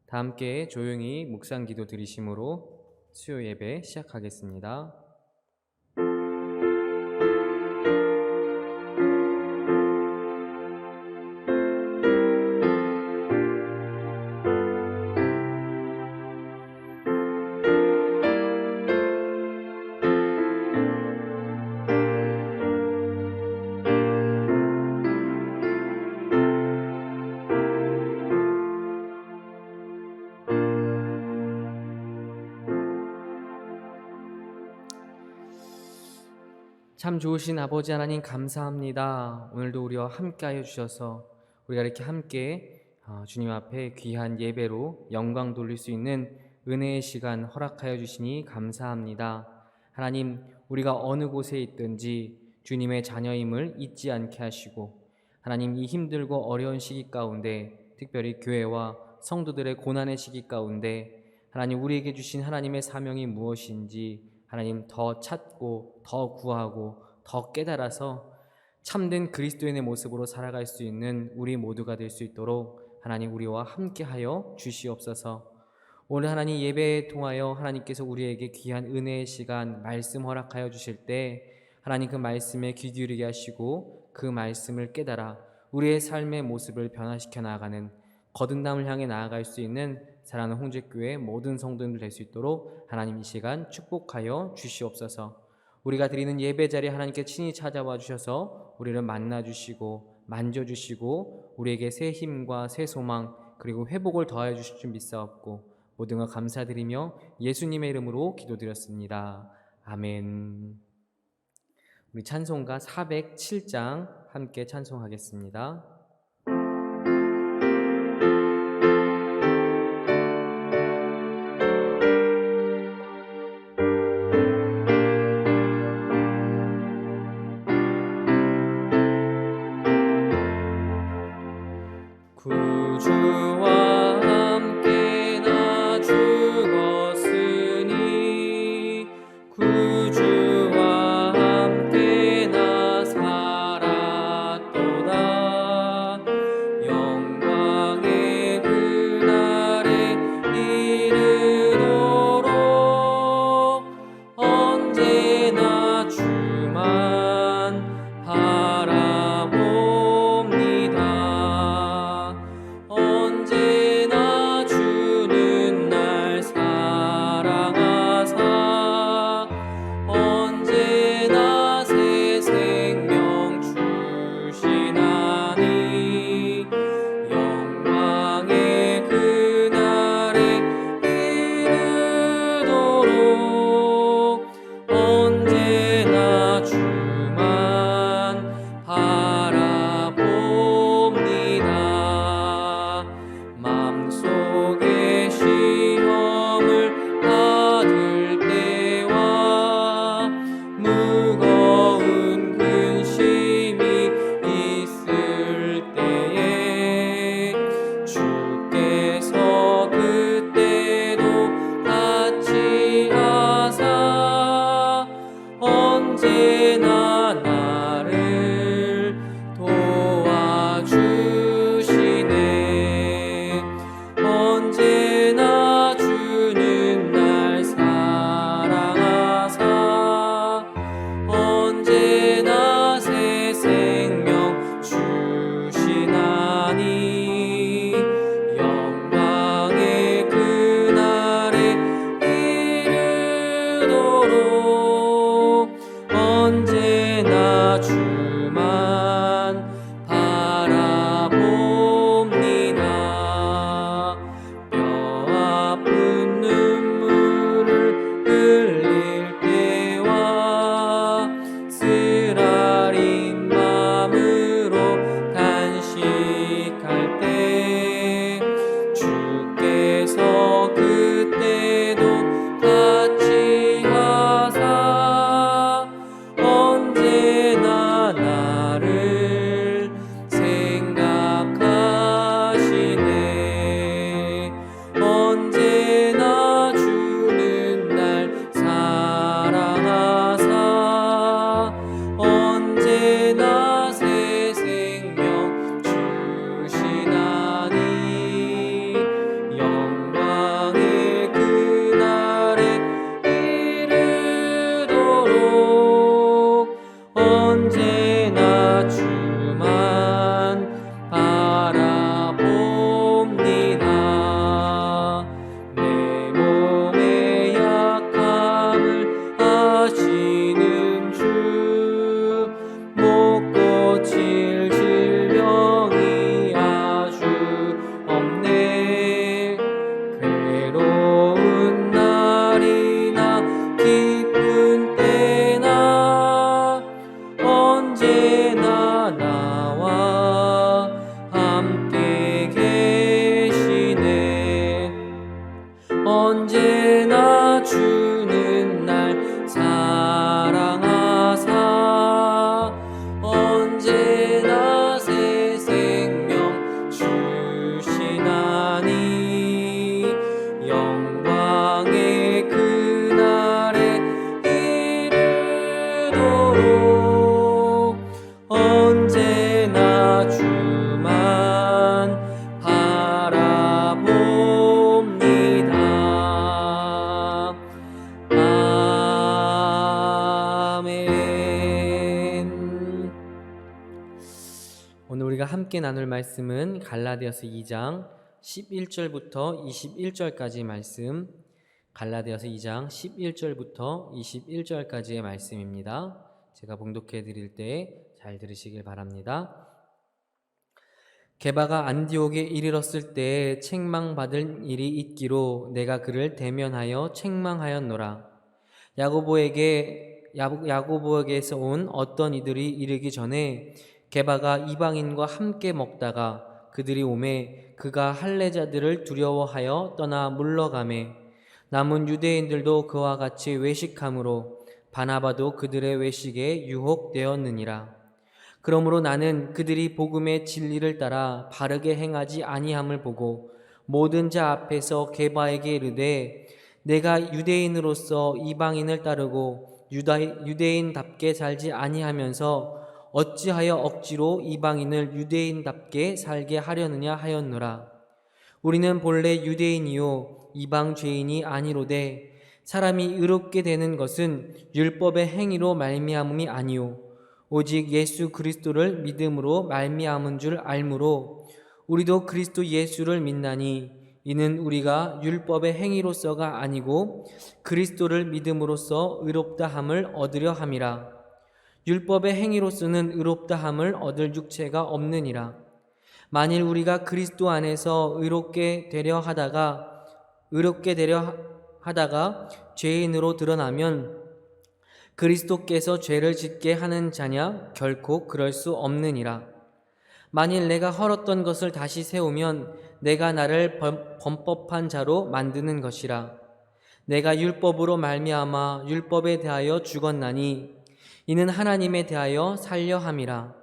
다 함께 조용히 묵상 기도 드리심으로 수요 예배 시작하겠습니다. 참 좋으신 아버지 하나님 감사합니다. 오늘도 우리와 함께하여 주셔서 우리가 이렇게 함께 주님 앞에 귀한 예배로 영광 돌릴 수 있는 은혜의 시간 허락하여 주시니 감사합니다. 하나님, 우리가 어느 곳에 있든지 주님의 자녀임을 잊지 않게 하시고, 하나님, 이 힘들고 어려운 시기 가운데 특별히 교회와 성도들의 고난의 시기 가운데 하나님, 우리에게 주신 하나님의 사명이 무엇인지 하나님 더 찾고 더 구하고 더 깨달아서 참된 그리스도인의 모습으로 살아갈 수 있는 우리 모두가 될 수 있도록 하나님 우리와 함께하여 주시옵소서. 오늘 하나님 예배에 통하여 하나님께서 우리에게 귀한 은혜의 시간 말씀 허락하여 주실 때 하나님 그 말씀에 귀 기울이게 하시고 그 말씀을 깨달아 우리의 삶의 모습을 변화시켜 나아가는 거듭남을 향해 나아갈 수 있는 사랑하는 홍제교회 모든 성도들 될 수 있도록 하나님 이 시간 축복하여 주시옵소서. 우리가 드리는 예배 자리에 하나님께 친히 찾아와 주셔서 우리를 만나주시고 만져주시고 우리에게 새 힘과 새 소망 그리고 회복을 더하여 주실 줄 믿사옵고 모든 것 감사드리며 예수님의 이름으로 기도드렸습니다. 아멘. 우리 찬송가 407장 함께 찬송하겠습니다. 구주와 함께 나 죽었으니 구주와 함께 나 살았도다. 함께 나눌 말씀은 갈라디아서 2장 11절부터 21절까지 말씀, 갈라디아서 2장 11절부터 21절까지의 말씀입니다. 제가 봉독해 드릴 때 잘 들으시길 바랍니다. 게바가 안디옥에 이르렀을 때 책망받을 일이 있기로 내가 그를 대면하여 책망하였노라. 야고보에게서 온 어떤 이들이 이르기 전에 게바가 이방인과 함께 먹다가 그들이 오매 그가 할례자들을 두려워하여 떠나 물러가매 남은 유대인들도 그와 같이 외식함으로 바나바도 그들의 외식에 유혹되었느니라. 그러므로 나는 그들이 복음의 진리를 따라 바르게 행하지 아니함을 보고 모든 자 앞에서 게바에게 이르되 내가 유대인으로서 이방인을 따르고 유대인답게 살지 아니하면서 어찌하여 억지로 이방인을 유대인답게 살게 하려느냐 하였노라. 우리는 본래 유대인이요 이방 죄인이 아니로되 사람이 의롭게 되는 것은 율법의 행위로 말미암음이 아니요 오직 예수 그리스도를 믿음으로 말미암은 줄 알므로 우리도 그리스도 예수를 믿나니 이는 우리가 율법의 행위로서가 아니고 그리스도를 믿음으로써 의롭다함을 얻으려 함이라. 율법의 행위로서는 의롭다함을 얻을 육체가 없느니라. 만일 우리가 그리스도 안에서 의롭게 되려 하다가 죄인으로 드러나면 그리스도께서 죄를 짓게 하는 자냐? 결코 그럴 수 없느니라. 만일 내가 헐었던 것을 다시 세우면 내가 나를 범법한 자로 만드는 것이라. 내가 율법으로 말미암아 율법에 대하여 죽었나니 이는 하나님에 대하여 살려 함이라.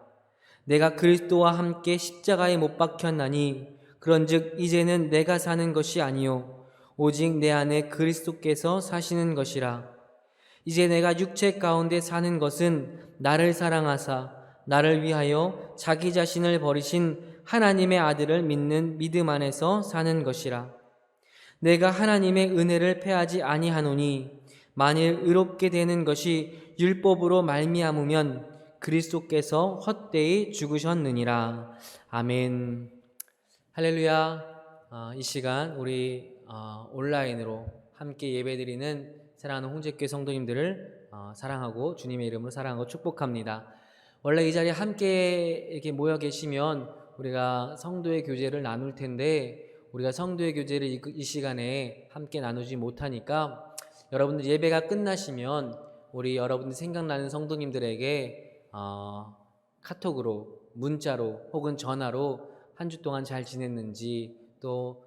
내가 그리스도와 함께 십자가에 못 박혔나니 그런즉 이제는 내가 사는 것이 아니요 오직 내 안에 그리스도께서 사시는 것이라. 이제 내가 육체 가운데 사는 것은 나를 사랑하사 나를 위하여 자기 자신을 버리신 하나님의 아들을 믿는 믿음 안에서 사는 것이라. 내가 하나님의 은혜를 패하지 아니하노니 만일 의롭게 되는 것이 율법으로 말미암으면 그리스도께서 헛되이 죽으셨느니라. 아멘. 할렐루야. 이 시간 우리 온라인으로 함께 예배드리는 사랑하는 홍제교회 성도님들을 사랑하고 주님의 이름으로 사랑하고 축복합니다. 원래 이 자리에 함께 이렇게 모여 계시면 우리가 성도의 교제를 나눌 텐데 우리가 성도의 교제를 이 시간에 함께 나누지 못하니까 여러분들 예배가 끝나시면 우리 여러분들 생각나는 성도님들에게 카톡으로, 문자로 혹은 전화로 한 주 동안 잘 지냈는지 또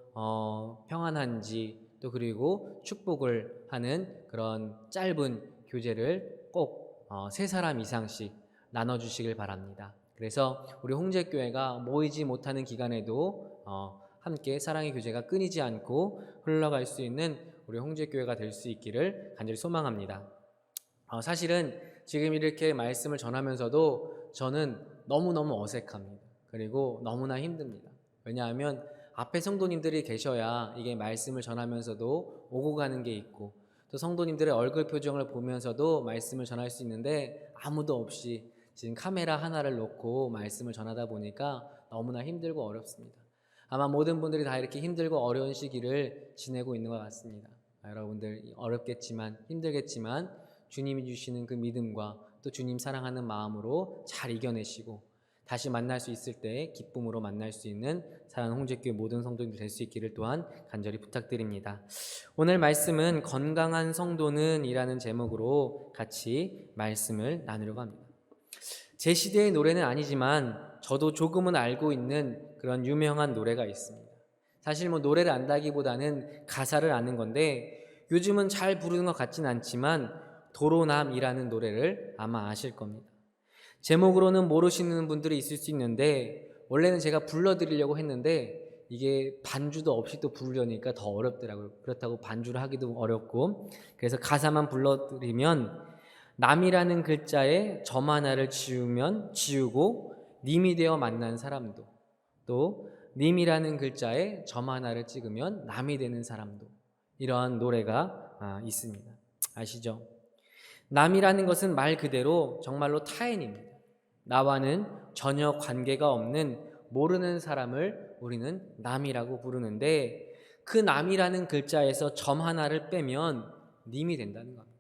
평안한지 또 그리고 축복을 하는 그런 짧은 교제를 꼭 세 사람 이상씩 나눠주시길 바랍니다. 그래서 우리 홍제교회가 모이지 못하는 기간에도 함께 사랑의 교제가 끊이지 않고 흘러갈 수 있는 우리 홍제교회가 될 수 있기를 간절히 소망합니다. 사실은 지금 이렇게 말씀을 전하면서도 저는 너무너무 어색합니다. 그리고 너무나 힘듭니다. 왜냐하면 앞에 성도님들이 계셔야 이게 말씀을 전하면서도 오고 가는 게 있고 또 성도님들의 얼굴 표정을 보면서도 말씀을 전할 수 있는데 아무도 없이 지금 카메라 하나를 놓고 말씀을 전하다 보니까 너무나 힘들고 어렵습니다. 아마 모든 분들이 다 이렇게 힘들고 어려운 시기를 지내고 있는 것 같습니다. 여러분들 어렵겠지만 힘들겠지만 주님이 주시는 그 믿음과 또 주님 사랑하는 마음으로 잘 이겨내시고 다시 만날 수 있을 때 기쁨으로 만날 수 있는 사랑하는 홍제교회 모든 성도님들 될 수 있기를 또한 간절히 부탁드립니다. 오늘 말씀은 건강한 성도는 이라는 제목으로 같이 말씀을 나누려고 합니다. 제 시대의 노래는 아니지만 저도 조금은 알고 있는 그런 유명한 노래가 있습니다. 사실 노래를 안다기보다는 가사를 아는 건데 요즘은 잘 부르는 것 같진 않지만 도로남이라는 노래를 아마 아실 겁니다. 제목으로는 모르시는 분들이 있을 수 있는데 원래는 제가 불러드리려고 했는데 이게 반주도 없이 또 부르려니까 더 어렵더라고요. 그렇다고 반주를 하기도 어렵고 그래서 가사만 불러드리면 남이라는 글자에 점 하나를 지우고 님이 되어 만난 사람도 또 님이라는 글자에 점 하나를 찍으면 남이 되는 사람도 이러한 노래가 있습니다. 아시죠? 남이라는 것은 말 그대로 정말로 타인입니다. 나와는 전혀 관계가 없는 모르는 사람을 우리는 남이라고 부르는데, 그 남이라는 글자에서 점 하나를 빼면 님이 된다는 겁니다.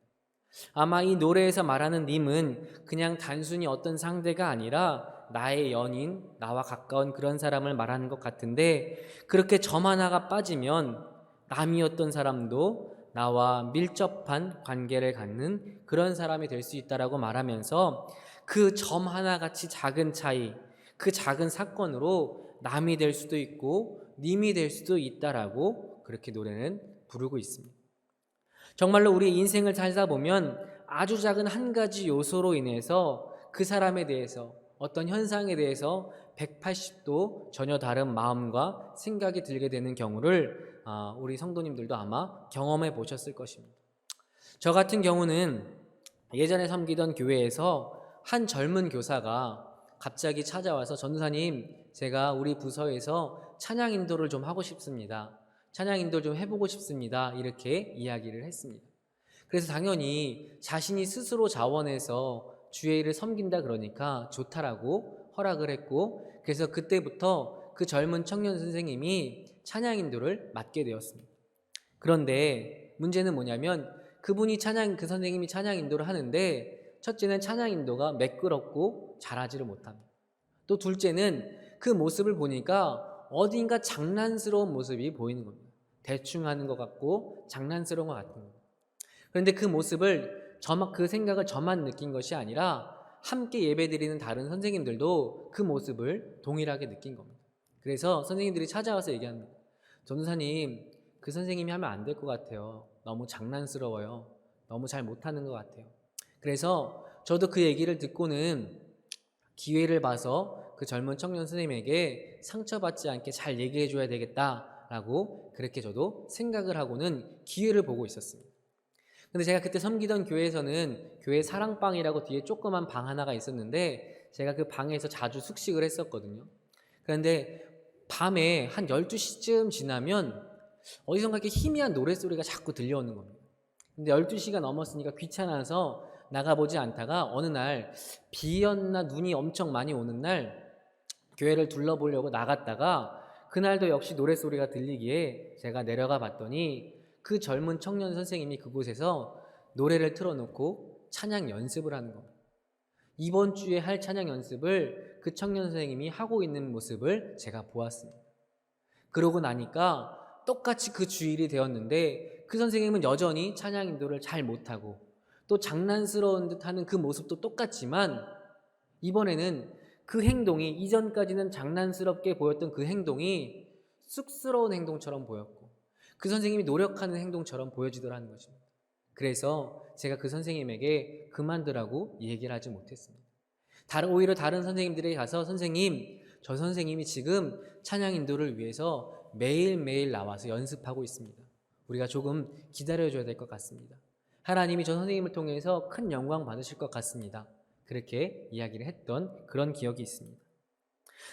아마 이 노래에서 말하는 님은 그냥 단순히 어떤 상대가 아니라 나의 연인, 나와 가까운 그런 사람을 말하는 것 같은데, 그렇게 점 하나가 빠지면 남이었던 사람도 나와 밀접한 관계를 갖는 그런 사람이 될 수 있다라고 말하면서, 그 점 하나같이 작은 차이, 그 작은 사건으로 남이 될 수도 있고 님이 될 수도 있다라고 그렇게 노래는 부르고 있습니다. 정말로 우리 인생을 살다 보면 아주 작은 한 가지 요소로 인해서 그 사람에 대해서, 어떤 현상에 대해서 180도 전혀 다른 마음과 생각이 들게 되는 경우를 우리 성도님들도 아마 경험해 보셨을 것입니다. 저 같은 경우는 예전에 섬기던 교회에서 한 젊은 교사가 갑자기 찾아와서, 전도사님, 제가 우리 부서에서 찬양 인도를 좀 하고 싶습니다. 찬양 인도 좀 해보고 싶습니다. 이렇게 이야기를 했습니다. 그래서 당연히 자신이 스스로 자원해서 주의 일을 섬긴다 그러니까 좋다라고 허락을 했고, 그래서 그때부터 그 젊은 청년 선생님이 찬양 인도를 맡게 되었습니다. 그런데 문제는 뭐냐면, 그 선생님이 찬양 인도를 하는데, 첫째는 찬양 인도가 매끄럽고 잘하지를 못합니다. 또 둘째는 그 모습을 보니까 어딘가 장난스러운 모습이 보이는 겁니다. 대충 하는 것 같고 장난스러운 것 같은 겁니다. 그런데 그 모습을, 그 생각을 저만 느낀 것이 아니라 함께 예배드리는 다른 선생님들도 그 모습을 동일하게 느낀 겁니다. 그래서 선생님들이 찾아와서 얘기합니다. 전도사님, 그 선생님이 하면 안 될 것 같아요. 너무 장난스러워요. 너무 잘 못하는 것 같아요. 그래서 저도 그 얘기를 듣고는 기회를 봐서 그 젊은 청년 선생님에게 상처받지 않게 잘 얘기해 줘야 되겠다라고 그렇게 저도 생각을 하고는 기회를 보고 있었습니다. 근데 제가 그때 섬기던 교회에서는 교회 사랑방이라고 뒤에 조그만 방 하나가 있었는데, 제가 그 방에서 자주 숙식을 했었거든요. 그런데 밤에 한 12시쯤 지나면 어디선가 이렇게 희미한 노랫소리가 자꾸 들려오는 겁니다. 근데 12시가 넘었으니까 귀찮아서 나가보지 않다가 어느 날 비였나 눈이 엄청 많이 오는 날 교회를 둘러보려고 나갔다가, 그날도 역시 노랫소리가 들리기에 제가 내려가 봤더니 그 젊은 청년 선생님이 그곳에서 노래를 틀어놓고 찬양 연습을 하는 겁니다. 이번 주에 할 찬양 연습을 그 청년 선생님이 하고 있는 모습을 제가 보았습니다. 그러고 나니까 똑같이 그 주일이 되었는데, 그 선생님은 여전히 찬양 인도를 잘 못하고 또 장난스러운 듯하는 그 모습도 똑같지만, 이번에는 그 행동이, 이전까지는 장난스럽게 보였던 그 행동이 쑥스러운 행동처럼 보였고, 그 선생님이 노력하는 행동처럼 보여지더라는 것입니다. 그래서 제가 그 선생님에게 그만두라고 얘기를 하지 못했습니다. 오히려 다른 선생님들에게 가서, 선생님, 저 선생님이 지금 찬양 인도를 위해서 매일매일 나와서 연습하고 있습니다. 우리가 조금 기다려줘야 될 것 같습니다. 하나님이 저 선생님을 통해서 큰 영광 받으실 것 같습니다. 그렇게 이야기를 했던 그런 기억이 있습니다.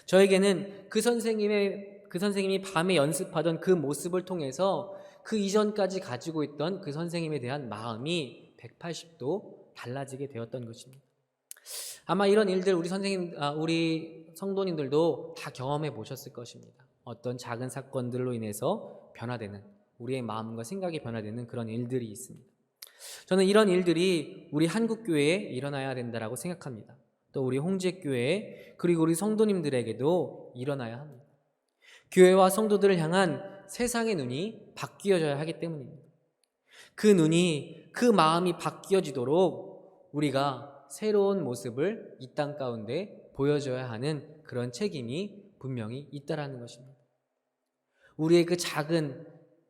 저에게는 그 선생님이 밤에 연습하던 그 모습을 통해서 그 이전까지 가지고 있던 그 선생님에 대한 마음이 180도 달라지게 되었던 것입니다. 아마 이런 일들 우리 성도님들도 다 경험해 보셨을 것입니다. 어떤 작은 사건들로 인해서 변화되는, 우리의 마음과 생각이 변화되는 그런 일들이 있습니다. 저는 이런 일들이 우리 한국교회에 일어나야 된다고 생각합니다. 또 우리 홍지교회, 그리고 우리 성도님들에게도 일어나야 합니다. 교회와 성도들을 향한 세상의 눈이 바뀌어져야 하기 때문입니다. 그 마음이 바뀌어지도록 우리가 새로운 모습을 이 땅 가운데 보여줘야 하는 그런 책임이 분명히 있다라는 것입니다. 우리의 그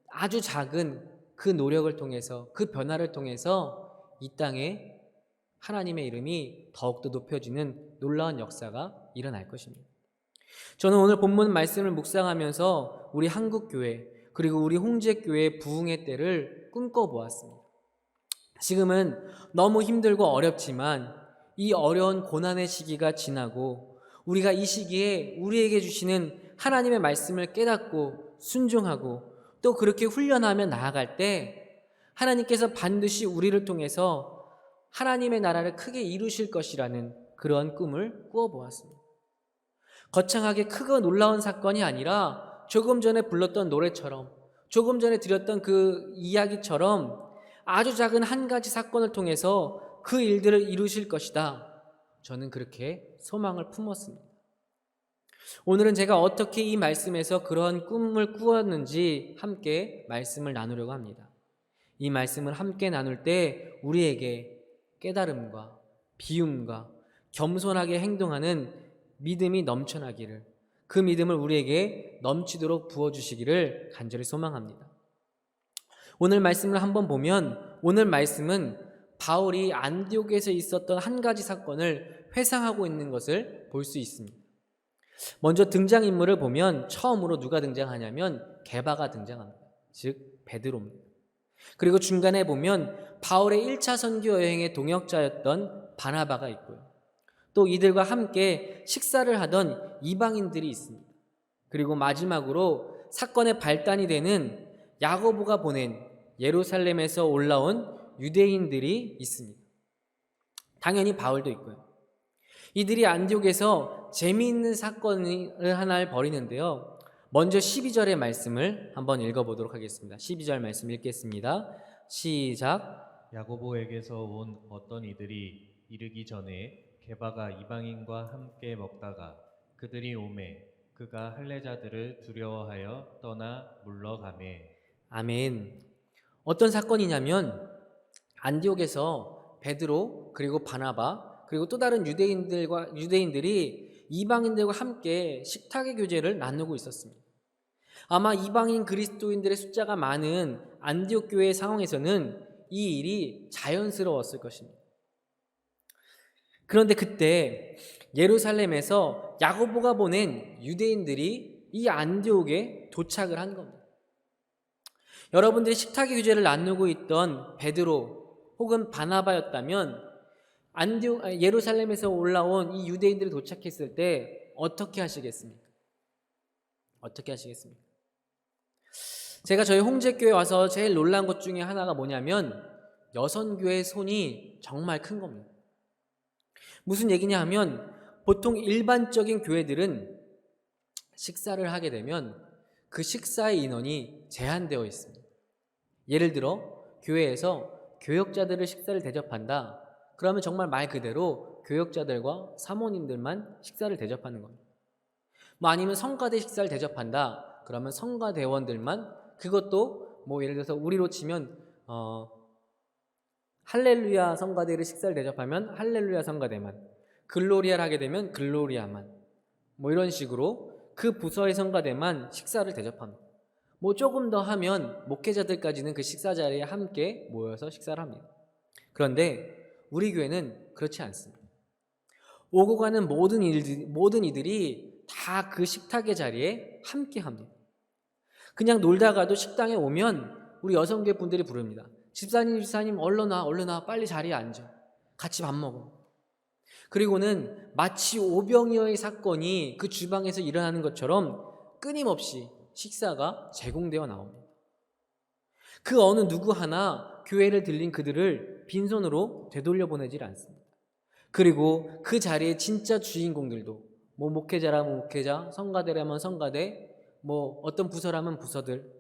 아주 작은 그 노력을 통해서, 그 변화를 통해서 이 땅에 하나님의 이름이 더욱더 높여지는 놀라운 역사가 일어날 것입니다. 저는 오늘 본문 말씀을 묵상하면서 우리 한국교회, 그리고 우리 홍지교회의 부흥의 때를 꿈꿔보았습니다. 지금은 너무 힘들고 어렵지만 이 어려운 고난의 시기가 지나고, 우리가 이 시기에 우리에게 주시는 하나님의 말씀을 깨닫고 순종하고 또 그렇게 훈련하며 나아갈 때, 하나님께서 반드시 우리를 통해서 하나님의 나라를 크게 이루실 것이라는 그런 꿈을 꾸어보았습니다. 거창하게 크고 놀라운 사건이 아니라 조금 전에 불렀던 노래처럼, 조금 전에 드렸던 그 이야기처럼 아주 작은 한 가지 사건을 통해서 그 일들을 이루실 것이다. 저는 그렇게 소망을 품었습니다. 오늘은 제가 어떻게 이 말씀에서 그러한 꿈을 꾸었는지 함께 말씀을 나누려고 합니다. 이 말씀을 함께 나눌 때 우리에게 깨달음과 비움과 겸손하게 행동하는 믿음이 넘쳐나기를, 그 믿음을 우리에게 넘치도록 부어주시기를 간절히 소망합니다. 오늘 말씀을 한번 보면, 오늘 말씀은 바울이 안디옥에서 있었던 한 가지 사건을 회상하고 있는 것을 볼 수 있습니다. 먼저 등장인물을 보면 처음으로 누가 등장하냐면 게바가 등장합니다. 즉 베드로입니다. 그리고 중간에 보면 바울의 1차 선교 여행의 동역자였던 바나바가 있고요. 또 이들과 함께 식사를 하던 이방인들이 있습니다. 그리고 마지막으로 사건의 발단이 되는 야고보가 보낸 예루살렘에서 올라온 유대인들이 있습니다. 당연히 바울도 있고요. 이들이 안디옥에서 재미있는 사건을 하나를 벌이는데요. 먼저 12절의 말씀을 한번 읽어보도록 하겠습니다. 12절 말씀 읽겠습니다. 시작. 야고보에게서 온 어떤 이들이 이르기 전에 게바가 이방인과 함께 먹다가 그들이 오매 그가 할례자들을 두려워하여 떠나 물러가매. 아멘. 어떤 사건이냐면 안디옥에서 베드로 그리고 바나바 그리고 또 다른 유대인들이 이방인들과 함께 식탁의 교제를 나누고 있었습니다. 아마 이방인 그리스도인들의 숫자가 많은 안디옥 교회의 상황에서는 이 일이 자연스러웠을 것입니다. 그런데 그때 예루살렘에서 야고보가 보낸 유대인들이 이 안디옥에 도착을 한 겁니다. 여러분들이 식탁의 교제를 나누고 있던 베드로 혹은 바나바였다면 예루살렘에서 올라온 이 유대인들이 도착했을 때 어떻게 하시겠습니까? 어떻게 하시겠습니까? 제가 저희 홍제교회 와서 제일 놀란 것 중에 하나가 뭐냐면 여선교회의 손이 정말 큰 겁니다. 무슨 얘기냐 하면 보통 일반적인 교회들은 식사를 하게 되면 그 식사의 인원이 제한되어 있습니다. 예를 들어 교회에서 교역자들을 식사를 대접한다. 그러면 정말 말 그대로 교역자들과 사모님들만 식사를 대접하는 겁니다. 아니면 성가대 식사를 대접한다. 그러면 성가대원들만, 그것도 예를 들어서 우리로 치면 할렐루야 성가대를 식사를 대접하면 할렐루야 성가대만, 글로리아를 하게 되면 글로리아만, 이런 식으로 그 부서의 성가대만 식사를 대접합니다. 조금 더 하면 목회자들까지는 그 식사 자리에 함께 모여서 식사를 합니다. 그런데 우리 교회는 그렇지 않습니다. 오고 가는 모든 이들이 다 그 식탁의 자리에 함께 합니다. 그냥 놀다가도 식당에 오면 우리 여성교회 분들이 부릅니다. 집사님 얼른 와 빨리 자리에 앉아, 같이 밥 먹어. 그리고는 마치 오병이어의 사건이 그 주방에서 일어나는 것처럼 끊임없이 식사가 제공되어 나옵니다. 그 어느 누구 하나 교회를 들린 그들을 빈손으로 되돌려보내질 않습니다. 그리고 그 자리에 진짜 주인공들도 목회자라면 목회자, 성가대라면 성가대, 어떤 부서라면 부서들,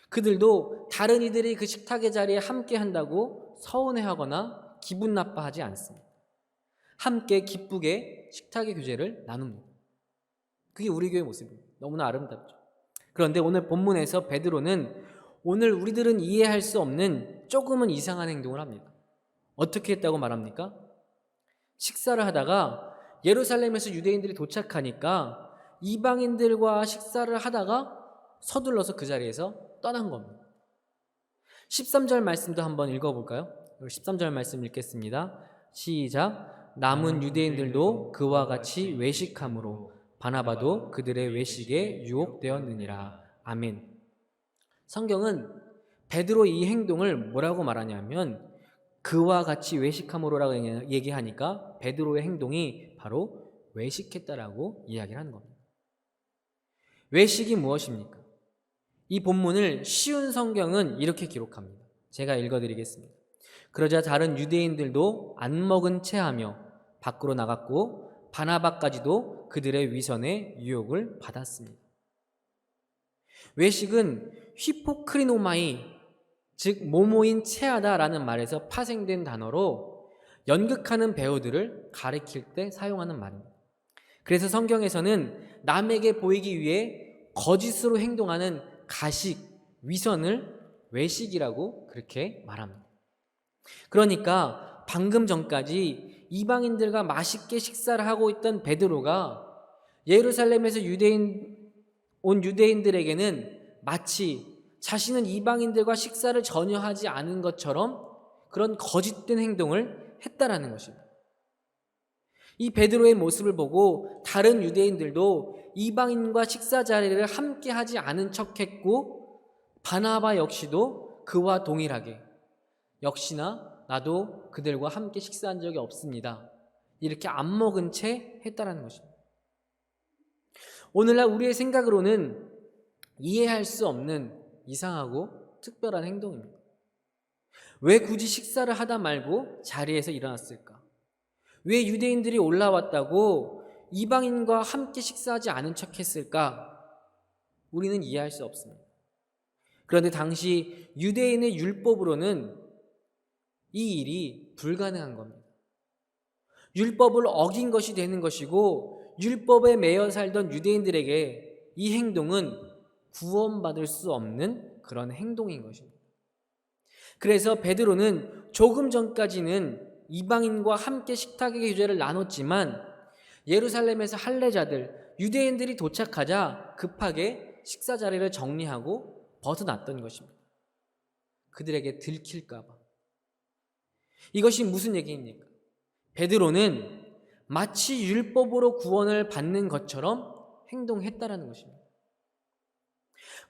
그들도 다른 이들이 그 식탁의 자리에 함께 한다고 서운해하거나 기분 나빠하지 않습니다. 함께 기쁘게 식탁의 교제를 나눕니다. 그게 우리 교회 모습입니다. 너무나 아름답죠. 그런데 오늘 본문에서 베드로는 오늘 우리들은 이해할 수 없는 조금은 이상한 행동을 합니다. 어떻게 했다고 말합니까? 식사를 하다가 예루살렘에서 유대인들이 도착하니까 이방인들과 식사를 하다가 서둘러서 그 자리에서 떠난 겁니다. 13절 말씀도 한번 읽어볼까요? 13절 말씀 읽겠습니다. 시작. 남은 유대인들도 그와 같이 외식함으로 바나바도 그들의 외식에 유혹되었느니라. 아멘. 성경은 베드로 이 행동을 뭐라고 말하냐면 그와 같이 외식함으로라고 얘기하니까 베드로의 행동이 바로 외식했다라고 이야기를 하는 겁니다. 외식이 무엇입니까? 이 본문을 쉬운 성경은 이렇게 기록합니다. 제가 읽어드리겠습니다. 그러자 다른 유대인들도 안 먹은 채 하며 밖으로 나갔고 바나바까지도 그들의 위선의 유혹을 받았습니다. 외식은 휘포크리노마이, 즉 모모인 체하다라는 말에서 파생된 단어로 연극하는 배우들을 가리킬 때 사용하는 말입니다. 그래서 성경에서는 남에게 보이기 위해 거짓으로 행동하는 가식, 위선을 외식이라고 그렇게 말합니다. 그러니까 방금 전까지 이방인들과 맛있게 식사를 하고 있던 베드로가 예루살렘에서 온 유대인들에게는 마치 자신은 이방인들과 식사를 전혀 하지 않은 것처럼 그런 거짓된 행동을 했다라는 것입니다. 이 베드로의 모습을 보고 다른 유대인들도 이방인과 식사 자리를 함께 하지 않은 척했고, 바나바 역시도 그와 동일하게 역시나 나도 그들과 함께 식사한 적이 없습니다, 이렇게 안 먹은 채 했다라는 것입니다. 오늘날 우리의 생각으로는 이해할 수 없는 이상하고 특별한 행동입니다. 왜 굳이 식사를 하다 말고 자리에서 일어났을까? 왜 유대인들이 올라왔다고 이방인과 함께 식사하지 않은 척 했을까? 우리는 이해할 수 없습니다. 그런데 당시 유대인의 율법으로는 이 일이 불가능한 겁니다. 율법을 어긴 것이 되는 것이고, 율법에 매여 살던 유대인들에게 이 행동은 구원받을 수 없는 그런 행동인 것입니다. 그래서 베드로는 조금 전까지는 이방인과 함께 식탁의 규제를 나눴지만 예루살렘에서 할례자들, 유대인들이 도착하자 급하게 식사 자리를 정리하고 벗어났던 것입니다. 그들에게 들킬까 봐. 이것이 무슨 얘기입니까? 베드로는 마치 율법으로 구원을 받는 것처럼 행동했다라는 것입니다.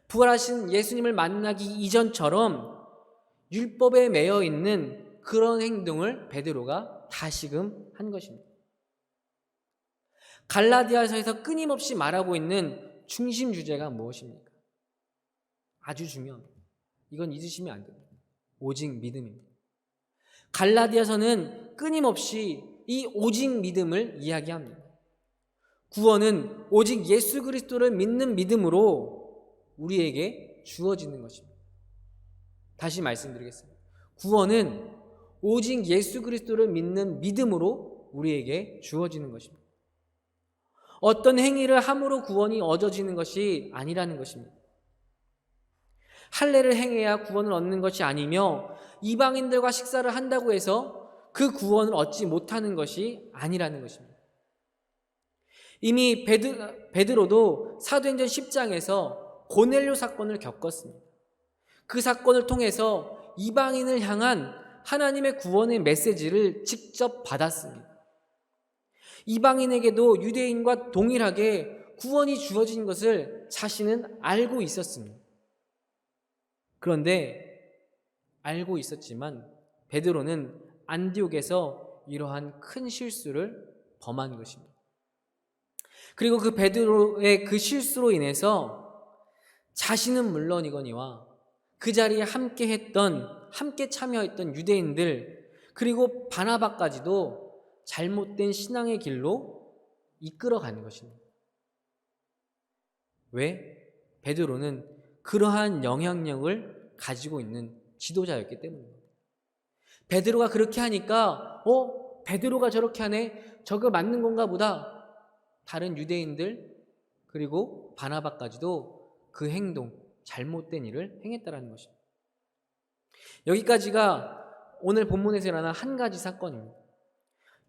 부활하신 예수님을 만나기 이전처럼 율법에 매여 있는 그런 행동을 베드로가 다시금 한 것입니다. 갈라디아서에서 끊임없이 말하고 있는 중심 주제가 무엇입니까? 아주 중요합니다. 이건 잊으시면 안 됩니다. 오직 믿음입니다. 갈라디아서는 끊임없이 이 오직 믿음을 이야기합니다. 구원은 오직 예수 그리스도를 믿는 믿음으로 우리에게 주어지는 것입니다. 다시 말씀드리겠습니다. 구원은 오직 예수 그리스도를 믿는 믿음으로 우리에게 주어지는 것입니다. 어떤 행위를 함으로 구원이 얻어지는 것이 아니라는 것입니다. 할례를 행해야 구원을 얻는 것이 아니며, 이방인들과 식사를 한다고 해서 그 구원을 얻지 못하는 것이 아니라는 것입니다. 이미 베드로도 사도행전 10장에서 고넬료 사건을 겪었습니다. 그 사건을 통해서 이방인을 향한 하나님의 구원의 메시지를 직접 받았습니다. 이방인에게도 유대인과 동일하게 구원이 주어진 것을 자신은 알고 있었습니다. 그런데 알고 있었지만 베드로는 안디옥에서 이러한 큰 실수를 범한 것입니다. 그리고 그 베드로의 그 실수로 인해서 자신은 물론이거니와 그 자리에 함께 참여했던 유대인들, 그리고 바나바까지도 잘못된 신앙의 길로 이끌어가는 것입니다. 왜? 베드로는 그러한 영향력을 가지고 있는 지도자였기 때문입니다. 베드로가 그렇게 하니까 베드로가 저렇게 하네, 저거 맞는 건가 보다. 다른 유대인들 그리고 바나바까지도 그 행동, 잘못된 일을 행했다라는 것입니다. 여기까지가 오늘 본문에서 일어난 한 가지 사건입니다.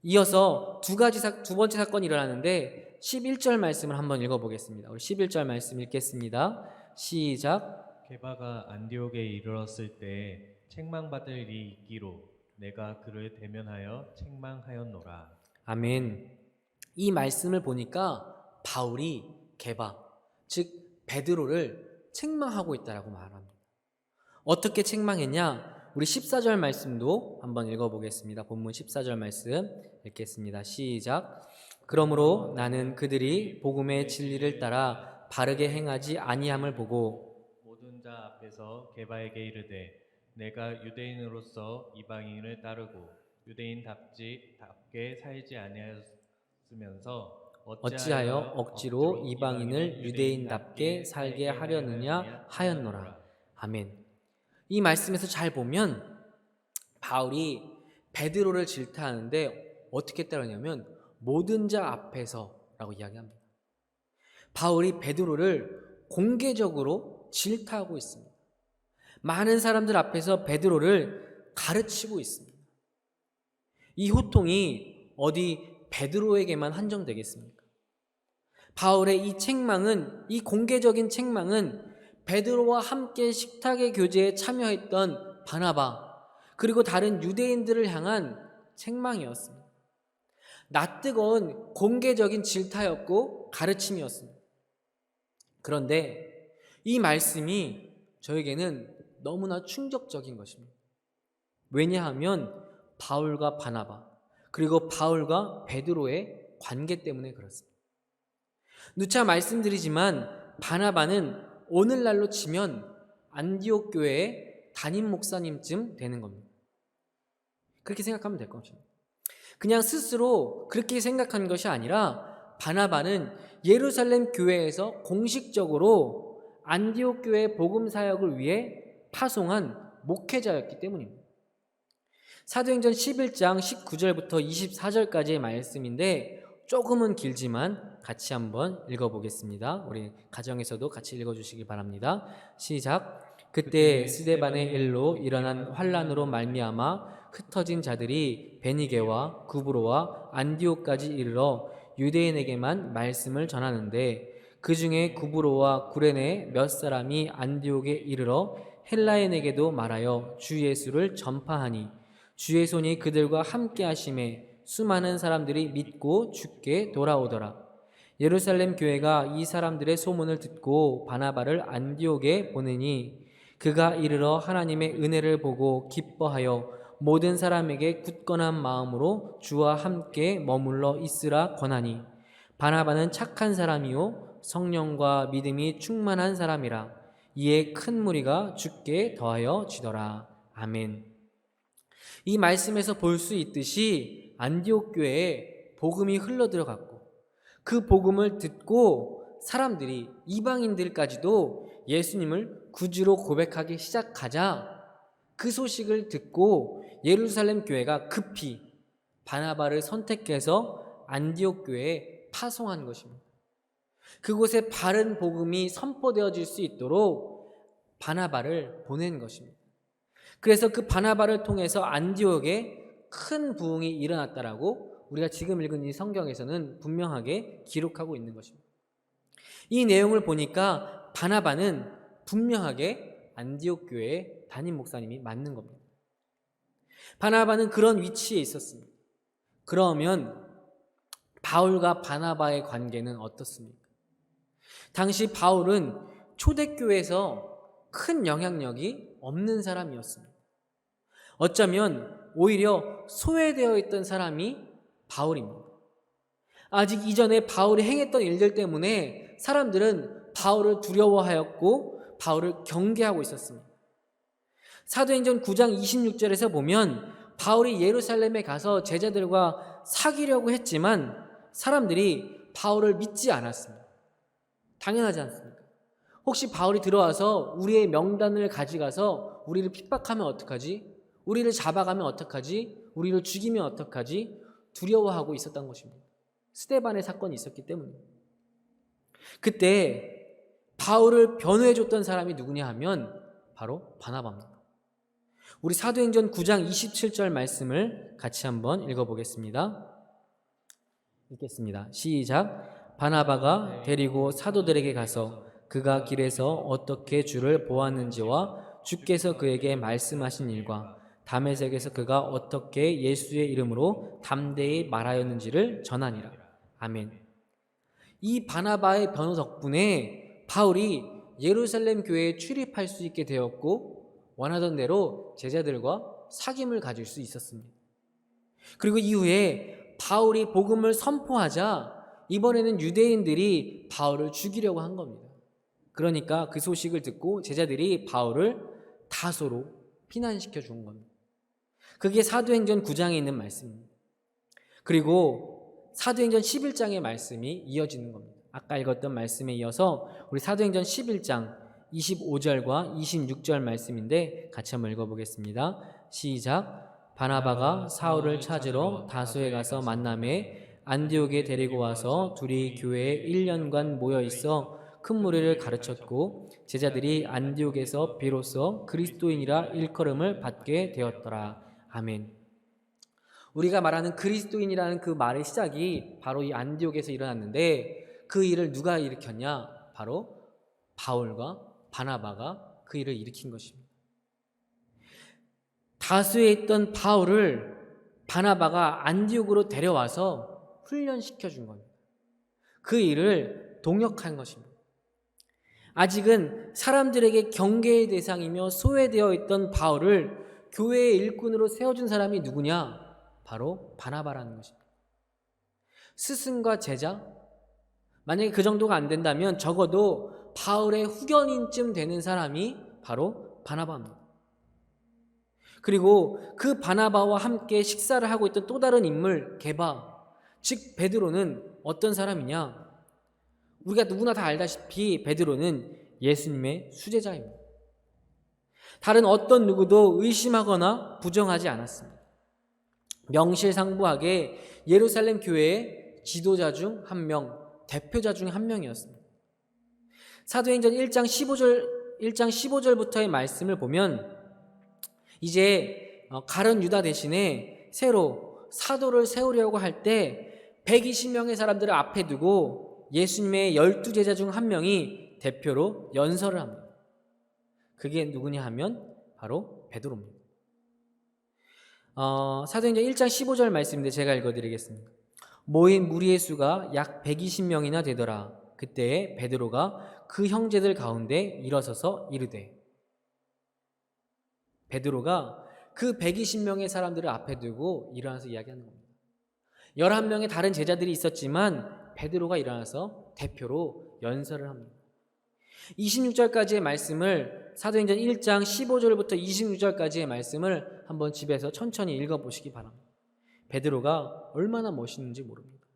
이어서 두 번째 사건이 일어나는데 11절 말씀을 한번 읽어보겠습니다. 우리 11절 말씀 읽겠습니다. 시작. 게바가 안디옥에 이르렀을 때 책망받을 일이 있기로 내가 그를 대면하여 책망하였노라. 아멘. 이 말씀을 보니까 바울이 게바, 즉 베드로를 책망하고 있다라고 말합니다. 어떻게 책망했냐? 우리 14절 말씀도 한번 읽어보겠습니다. 본문 14절 말씀 읽겠습니다. 시작. 그러므로 나는 그들이 복음의 진리를 따라 바르게 행하지 아니함을 보고 모든 자 앞에서 게바에게 이르되 내가 유대인으로서 이방인을 따르고 유대인답게 살지 쓰면서 어찌하여 억지로 이방인을 유대인답게 살게 하려느냐 하였노라. 아멘. 이 말씀에서 잘 보면 바울이 베드로를 질타하는데 어떻게 따르냐면 모든 자 앞에서라고 이야기합니다. 바울이 베드로를 공개적으로 질타하고 있습니다. 많은 사람들 앞에서 베드로를 가르치고 있습니다. 이 호통이 어디 베드로에게만 한정되겠습니까? 바울의 이 책망은, 이 공개적인 책망은 베드로와 함께 식탁의 교제에 참여했던 바나바 그리고 다른 유대인들을 향한 책망이었습니다. 낯뜨거운 공개적인 질타였고 가르침이었습니다. 그런데 이 말씀이 저에게는 너무나 충격적인 것입니다. 왜냐하면 바울과 바나바 그리고 바울과 베드로의 관계 때문에 그렇습니다. 누차 말씀드리지만 바나바는 오늘날로 치면 안디옥 교회의 담임 목사님쯤 되는 겁니다. 그렇게 생각하면 될 것입니다. 그냥 스스로 그렇게 생각한 것이 아니라 바나바는 예루살렘 교회에서 공식적으로 안디옥 교회의 복음 사역을 위해 파송한 목회자였기 때문입니다. 사도행전 11장 19절부터 24절까지의 말씀인데 조금은 길지만 같이 한번 읽어보겠습니다. 우리 가정에서도 같이 읽어주시기 바랍니다. 시작. 그때 스데반의 일로 일어난 환란으로 말미암아 흩어진 자들이 베니게와 구브로와 안디옥까지 이르러 유대인에게만 말씀을 전하는데 그 중에 구브로와 구레네 몇 사람이 안디옥에 이르러 헬라인에게도 말하여 주 예수를 전파하니 주의 손이 그들과 함께 하심에 수많은 사람들이 믿고 주께 돌아오더라. 예루살렘 교회가 이 사람들의 소문을 듣고 바나바를 안디옥에 보내니 그가 이르러 하나님의 은혜를 보고 기뻐하여 모든 사람에게 굳건한 마음으로 주와 함께 머물러 있으라 권하니 바나바는 착한 사람이요 성령과 믿음이 충만한 사람이라. 이에 큰 무리가 주께 더하여 지더라. 아멘. 이 말씀에서 볼 수 있듯이 안디옥 교회에 복음이 흘러들어갔고 그 복음을 듣고 사람들이 이방인들까지도 예수님을 구주로 고백하기 시작하자 그 소식을 듣고 예루살렘 교회가 급히 바나바를 선택해서 안디옥 교회에 파송한 것입니다. 그곳에 바른 복음이 선포되어질 수 있도록 바나바를 보낸 것입니다. 그래서 그 바나바를 통해서 안디옥에 큰 부흥이 일어났다라고 우리가 지금 읽은 이 성경에서는 분명하게 기록하고 있는 것입니다. 이 내용을 보니까 바나바는 분명하게 안디옥 교회의 담임 목사님이 맞는 겁니다. 바나바는 그런 위치에 있었습니다. 그러면 바울과 바나바의 관계는 어떻습니까? 당시 바울은 초대교회에서 큰 영향력이 없는 사람이었습니다. 어쩌면 오히려 소외되어 있던 사람이 바울입니다. 아직 이전에 바울이 행했던 일들 때문에 사람들은 바울을 두려워하였고 바울을 경계하고 있었습니다. 사도행전 9장 26절에서 보면 바울이 예루살렘에 가서 제자들과 사귀려고 했지만 사람들이 바울을 믿지 않았습니다. 당연하지 않습니까? 혹시 바울이 들어와서 우리의 명단을 가져가서 우리를 핍박하면 어떡하지? 우리를 잡아가면 어떡하지? 우리를 죽이면 어떡하지? 두려워하고 있었던 것입니다. 스데반의 사건이 있었기 때문입니다. 그때 바울을 변호해줬던 사람이 누구냐 하면 바로 바나바입니다. 우리 사도행전 9장 27절 말씀을 같이 한번 읽어보겠습니다. 읽겠습니다. 시작. 바나바가 데리고 사도들에게 가서 그가 길에서 어떻게 주를 보았는지와 주께서 그에게 말씀하신 일과 다메섹에서 그가 어떻게 예수의 이름으로 담대히 말하였는지를 전하니라. 아멘. 이 바나바의 변호 덕분에 바울이 예루살렘 교회에 출입할 수 있게 되었고 원하던 대로 제자들과 사귐을 가질 수 있었습니다. 그리고 이후에 바울이 복음을 선포하자 이번에는 유대인들이 바울을 죽이려고 한 겁니다. 그러니까 그 소식을 듣고 제자들이 바울을 다소로 피난시켜 준 겁니다. 그게 사도행전 9장에 있는 말씀입니다. 그리고 사도행전 11장의 말씀이 이어지는 겁니다. 아까 읽었던 말씀에 이어서 우리 사도행전 11장 25절과 26절 말씀인데 같이 한번 읽어보겠습니다. 시작. 바나바가 사울을 찾으러 다소에 가서 만남에 안디옥에 데리고 와서 둘이 교회에 1년간 모여 있어 큰 무리를 가르쳤고 제자들이 안디옥에서 비로소 그리스도인이라 일컬음을 받게 되었더라. 아멘. 우리가 말하는 그리스도인이라는 그 말의 시작이 바로 이 안디옥에서 일어났는데 그 일을 누가 일으켰냐? 바로 바울과 바나바가 그 일을 일으킨 것입니다. 다수에 있던 바울을 바나바가 안디옥으로 데려와서 훈련시켜 준 겁니다. 그 일을 동역한 것입니다. 아직은 사람들에게 경계의 대상이며 소외되어 있던 바울을 교회의 일꾼으로 세워준 사람이 누구냐? 바로 바나바라는 것입니다. 스승과 제자? 만약에 그 정도가 안 된다면 적어도 바울의 후견인쯤 되는 사람이 바로 바나바입니다. 그리고 그 바나바와 함께 식사를 하고 있던 또 다른 인물 게바, 즉 베드로는 어떤 사람이냐? 우리가 누구나 다 알다시피 베드로는 예수님의 수제자입니다. 다른 어떤 누구도 의심하거나 부정하지 않았습니다. 명실상부하게 예루살렘 교회의 지도자 중 한 명, 대표자 중 한 명이었습니다. 사도행전 1장 15절부터의 말씀을 보면 이제 가룟 유다 대신에 새로 사도를 세우려고 할 때 120명의 사람들을 앞에 두고 예수님의 12제자 중 한 명이 대표로 연설을 합니다. 그게 누구냐 하면 바로 베드로입니다. 사도행전 1장 15절 말씀인데 제가 읽어드리겠습니다. 모인 무리의 수가 약 120명이나 되더라. 그때 베드로가 그 형제들 가운데 일어서서 이르되, 베드로가 그 120명의 사람들을 앞에 두고 일어나서 이야기하는 겁니다. 11명의 다른 제자들이 있었지만 베드로가 일어나서 대표로 연설을 합니다. 26절까지의 말씀을, 사도행전 1장 15절부터 26절까지의 말씀을 한번 집에서 천천히 읽어보시기 바랍니다. 베드로가 얼마나 멋있는지 모릅니다.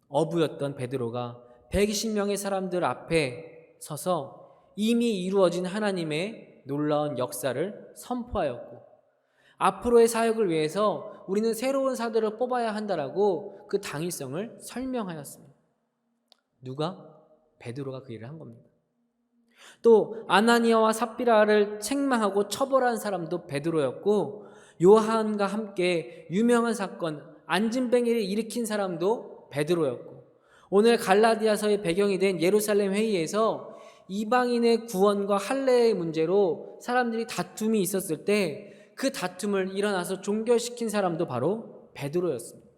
어부였던 베드로가 120명의 사람들 앞에 서서 이미 이루어진 하나님의 놀라운 역사를 선포하였고, 앞으로의 사역을 위해서 우리는 새로운 사도를 뽑아야 한다라고 그 당위성을 설명하였습니다. 누가? 베드로가 그 일을 한 겁니다. 또 아나니아와 삽비라를 책망하고 처벌한 사람도 베드로였고, 요한과 함께 유명한 사건 안진뱅이를 일으킨 사람도 베드로였고, 오늘 갈라디아서의 배경이 된 예루살렘 회의에서 이방인의 구원과 할례의 문제로 사람들이 다툼이 있었을 때 그 다툼을 일어나서 종결시킨 사람도 바로 베드로였습니다.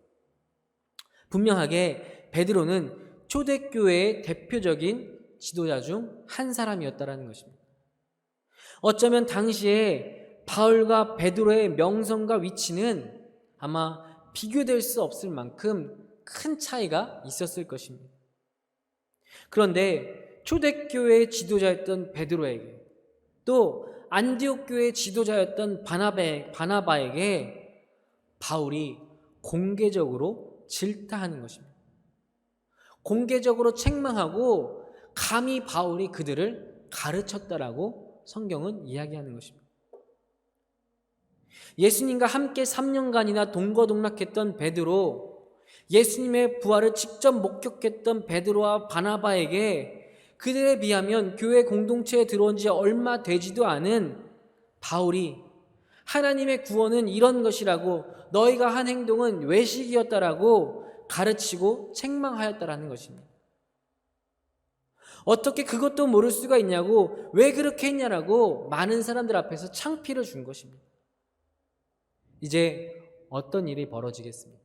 분명하게 베드로는 초대교회의 대표적인 지도자 중 한 사람이었다라는 것입니다. 어쩌면 당시에 바울과 베드로의 명성과 위치는 아마 비교될 수 없을 만큼 큰 차이가 있었을 것입니다. 그런데 초대교회의 지도자였던 베드로에게, 또 안디옥 교회의 지도자였던 바나바에게 바울이 공개적으로 질타하는 것입니다. 공개적으로 책망하고 감히 바울이 그들을 가르쳤다라고 성경은 이야기하는 것입니다. 예수님과 함께 3년간이나 동거동락했던 베드로, 예수님의 부활을 직접 목격했던 베드로와 바나바에게 그들에 비하면 교회 공동체에 들어온 지 얼마 되지도 않은 바울이 하나님의 구원은 이런 것이라고, 너희가 한 행동은 외식이었다라고 가르치고 책망하였다라는 것입니다. 어떻게 그것도 모를 수가 있냐고, 왜 그렇게 했냐라고 많은 사람들 앞에서 창피를 준 것입니다. 이제 어떤 일이 벌어지겠습니까?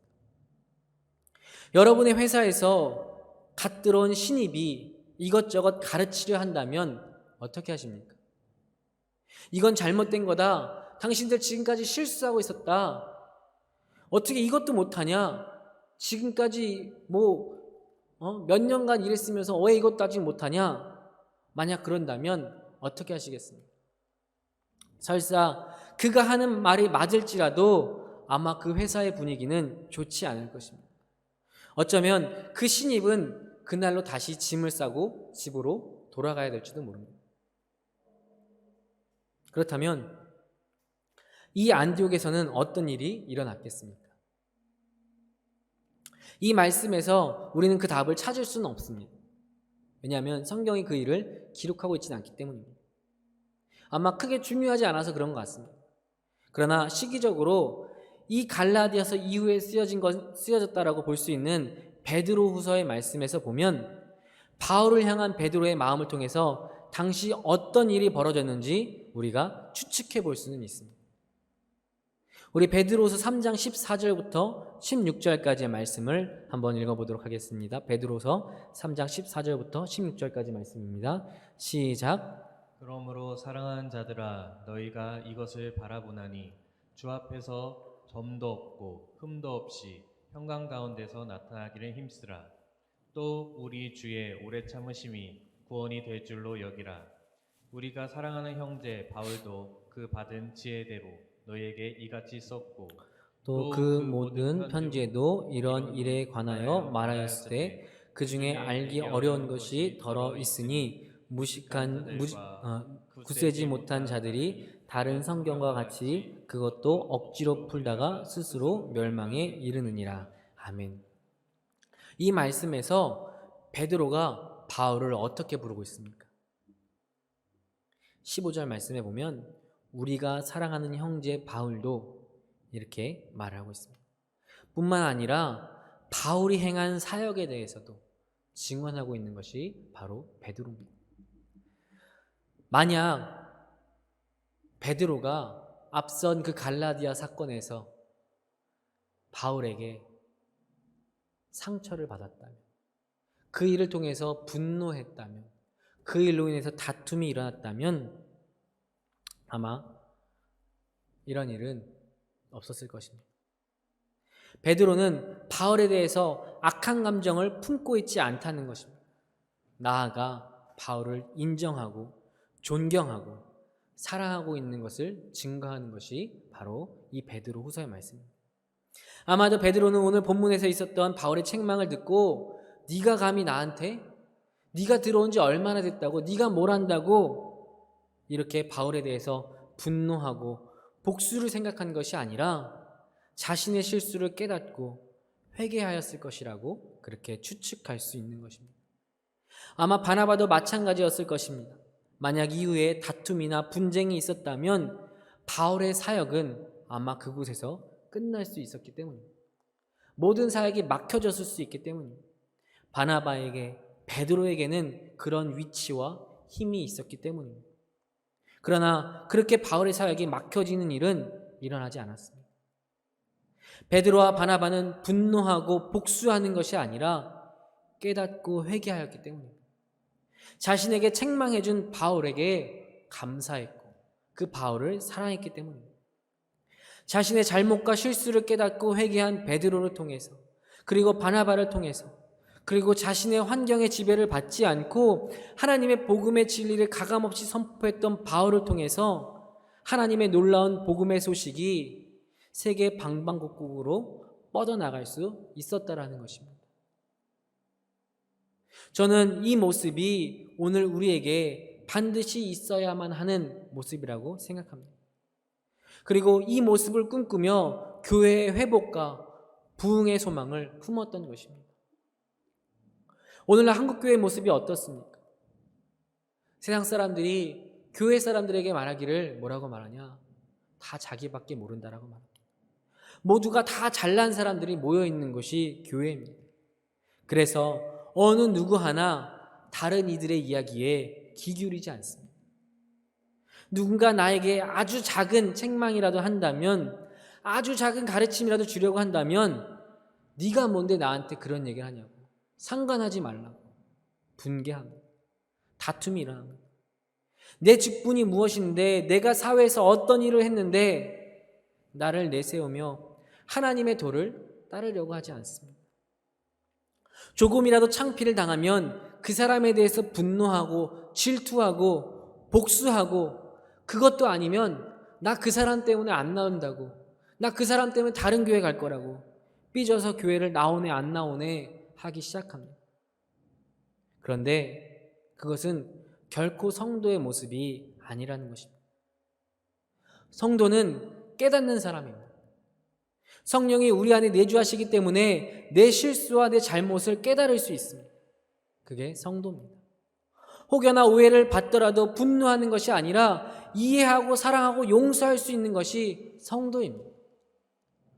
여러분의 회사에서 갓 들어온 신입이 이것저것 가르치려 한다면 어떻게 하십니까? 이건 잘못된 거다. 당신들 지금까지 실수하고 있었다. 어떻게 이것도 못하냐? 지금까지 몇 년간 일했으면서 왜 이것도 아직 못하냐? 만약 그런다면 어떻게 하시겠습니까? 설사 그가 하는 말이 맞을지라도 아마 그 회사의 분위기는 좋지 않을 것입니다. 어쩌면 그 신입은 그날로 다시 짐을 싸고 집으로 돌아가야 될지도 모릅니다. 그렇다면 이 안디옥에서는 어떤 일이 일어났겠습니까? 이 말씀에서 우리는 그 답을 찾을 수는 없습니다. 왜냐하면 성경이 그 일을 기록하고 있지는 않기 때문입니다. 아마 크게 중요하지 않아서 그런 것 같습니다. 그러나 시기적으로 이 갈라디아서 이후에 쓰여졌다라고 볼 수 있는 베드로후서의 말씀에서 보면 바울을 향한 베드로의 마음을 통해서 당시 어떤 일이 벌어졌는지 우리가 추측해 볼 수는 있습니다. 우리 베드로후서 3장 14절부터 16절까지의 말씀을 한번 읽어보도록 하겠습니다. 베드로후서 3장 14절부터 16절까지 말씀입니다. 시작. 그러므로 사랑하는 자들아 너희가 이것을 바라보나니 주 앞에서 점도 없고 흠도 없이 평강 가운데서 나타나기를 힘쓰라. 또 우리 주의 오래 참으심이 구원이 될 줄로 여기라. 우리가 사랑하는 형제 바울도 그 받은 지혜대로 너희에게 이같이 썼고 또 그 모든 편지에도 이런 일에 관하여 말하였을 때 그 중에 알기 어려운 것이 더러 있으니 굳세지 못한 자들이 다른 성경과 같이 그것도 억지로 풀다가 스스로 멸망에 이르느니라. 아멘. 이 말씀에서 베드로가 바울을 어떻게 부르고 있습니까? 15절 말씀에 보면 우리가 사랑하는 형제 바울도 이렇게 말하고 있습니다. 뿐만 아니라 바울이 행한 사역에 대해서도 증언하고 있는 것이 바로 베드로입니다. 만약 베드로가 앞선 그 갈라디아 사건에서 바울에게 상처를 받았다면, 그 일을 통해서 분노했다면, 그 일로 인해서 다툼이 일어났다면 아마 이런 일은 없었을 것입니다. 베드로는 바울에 대해서 악한 감정을 품고 있지 않다는 것입니다. 나아가 바울을 인정하고 존경하고 사랑하고 있는 것을 증거하는 것이 바로 이 베드로 후서의 말씀입니다. 아마도 베드로는 오늘 본문에서 있었던 바울의 책망을 듣고 네가 감히 나한테, 네가 들어온 지 얼마나 됐다고, 네가 뭘 한다고 이렇게 바울에 대해서 분노하고 복수를 생각한 것이 아니라 자신의 실수를 깨닫고 회개하였을 것이라고 그렇게 추측할 수 있는 것입니다. 아마 바나바도 마찬가지였을 것입니다. 만약 이후에 다툼이나 분쟁이 있었다면 바울의 사역은 아마 그곳에서 끝날 수 있었기 때문입니다. 모든 사역이 막혀졌을 수 있기 때문입니다. 바나바에게, 베드로에게는 그런 위치와 힘이 있었기 때문입니다. 그러나 그렇게 바울의 사역이 막혀지는 일은 일어나지 않았습니다. 베드로와 바나바는 분노하고 복수하는 것이 아니라 깨닫고 회개하였기 때문입니다. 자신에게 책망해준 바울에게 감사했고 그 바울을 사랑했기 때문입니다. 자신의 잘못과 실수를 깨닫고 회개한 베드로를 통해서, 그리고 바나바를 통해서, 그리고 자신의 환경의 지배를 받지 않고 하나님의 복음의 진리를 가감없이 선포했던 바울을 통해서 하나님의 놀라운 복음의 소식이 세계 방방곡곡으로 뻗어나갈 수 있었다라는 것입니다. 저는 이 모습이 오늘 우리에게 반드시 있어야만 하는 모습이라고 생각합니다. 그리고 이 모습을 꿈꾸며 교회의 회복과 부흥의 소망을 품었던 것입니다. 오늘날 한국교회의 모습이 어떻습니까? 세상 사람들이 교회 사람들에게 말하기를 뭐라고 말하냐? 다 자기밖에 모른다라고 말합니다. 모두가 다 잘난 사람들이 모여있는 곳이 교회입니다. 그래서 어느 누구 하나 다른 이들의 이야기에 귀 기울이지 않습니다. 누군가 나에게 아주 작은 책망이라도 한다면, 아주 작은 가르침이라도 주려고 한다면 네가 뭔데 나한테 그런 얘기를 하냐고, 상관하지 말라고 분개합니다. 다툼이 일어납니다. 내 직분이 무엇인데, 내가 사회에서 어떤 일을 했는데 나를 내세우며 하나님의 도를 따르려고 하지 않습니다. 조금이라도 창피를 당하면 그 사람에 대해서 분노하고 질투하고 복수하고, 그것도 아니면 나 그 사람 때문에 안 나온다고, 나 그 사람 때문에 다른 교회 갈 거라고 삐져서 교회를 나오네 안 나오네 하기 시작합니다. 그런데 그것은 결코 성도의 모습이 아니라는 것입니다. 성도는 깨닫는 사람입니다. 성령이 우리 안에 내주하시기 때문에 내 실수와 내 잘못을 깨달을 수 있습니다. 그게 성도입니다. 혹여나 오해를 받더라도 분노하는 것이 아니라 이해하고 사랑하고 용서할 수 있는 것이 성도입니다.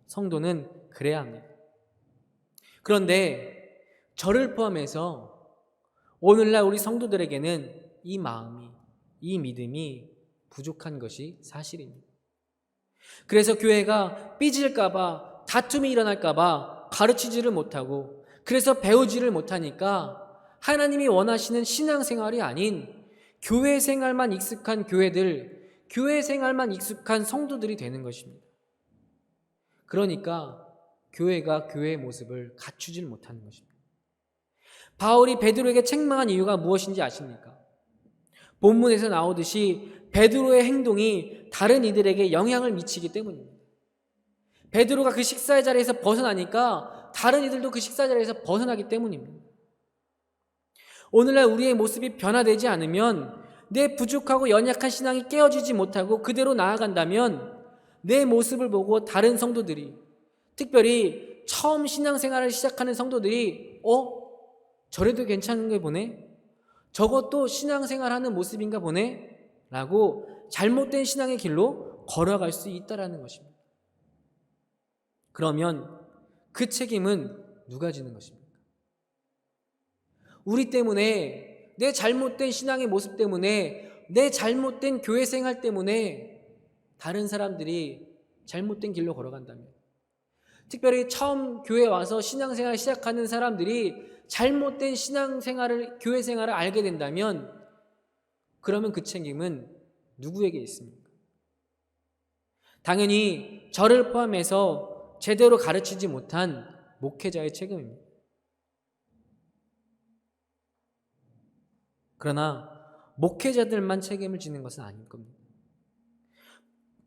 성도는 그래야 합니다. 그런데 저를 포함해서 오늘날 우리 성도들에게는 이 마음이, 이 믿음이 부족한 것이 사실입니다. 그래서 교회가 삐질까봐, 다툼이 일어날까봐 가르치지를 못하고, 그래서 배우지를 못하니까 하나님이 원하시는 신앙생활이 아닌 교회 생활만 익숙한 교회들, 교회 생활만 익숙한 성도들이 되는 것입니다. 그러니까 교회가 교회의 모습을 갖추질 못하는 것입니다. 바울이 베드로에게 책망한 이유가 무엇인지 아십니까? 본문에서 나오듯이 베드로의 행동이 다른 이들에게 영향을 미치기 때문입니다. 베드로가 그 식사의 자리에서 벗어나니까 다른 이들도 그 식사 자리에서 벗어나기 때문입니다. 오늘날 우리의 모습이 변화되지 않으면, 내 부족하고 연약한 신앙이 깨어지지 못하고 그대로 나아간다면 내 모습을 보고 다른 성도들이, 특별히 처음 신앙생활을 시작하는 성도들이 저래도 괜찮은 게 보네? 저것도 신앙생활하는 모습인가 보네? 라고 잘못된 신앙의 길로 걸어갈 수 있다는 것입니다. 그러면 그 책임은 누가 지는 것입니까? 우리 때문에, 내 잘못된 신앙의 모습 때문에, 내 잘못된 교회 생활 때문에 다른 사람들이 잘못된 길로 걸어간다면, 특별히 처음 교회 와서 신앙생활을 시작하는 사람들이 잘못된 신앙생활을, 교회 생활을 알게 된다면, 그러면 그 책임은 누구에게 있습니까? 당연히 저를 포함해서 제대로 가르치지 못한 목회자의 책임입니다. 그러나 목회자들만 책임을 지는 것은 아닐 겁니다.